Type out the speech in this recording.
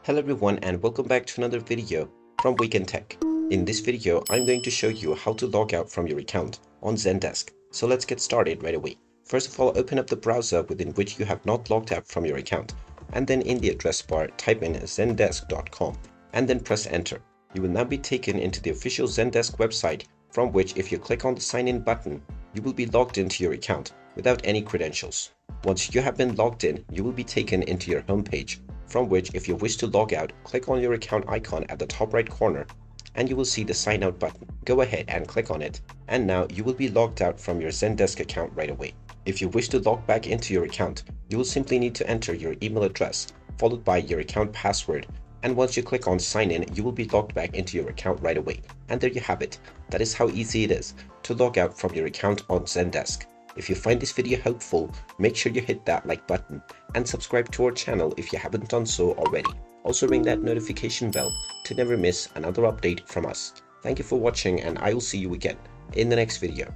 Hello everyone and welcome back to another video from Wake&Tech. In this video, I'm going to show you how to log out from your account on Zendesk. So let's get started right away. First of all, open up the browser within which you have not logged out from your account, and then in the address bar type in zendesk.com and then press enter. You will now be taken into the official Zendesk website, from which if you click on the sign in button, you will be logged into your account without any credentials. Once you have been logged in, you will be taken into your home page, from which if you wish to log out, click on your account icon at the top right corner and you will see the sign out button. Go ahead and click on it, and now you will be logged out from your Zendesk account right away. If you wish to log back into your account, you will simply need to enter your email address followed by your account password, and once you click on sign in, you will be logged back into your account right away. And there you have it. That is how easy it is to log out from your account on Zendesk. If you find this video helpful, make sure you hit that like button and subscribe to our channel if you haven't done so already. Also ring that notification bell to never miss another update from us. Thank you for watching, and I will see you again in the next video.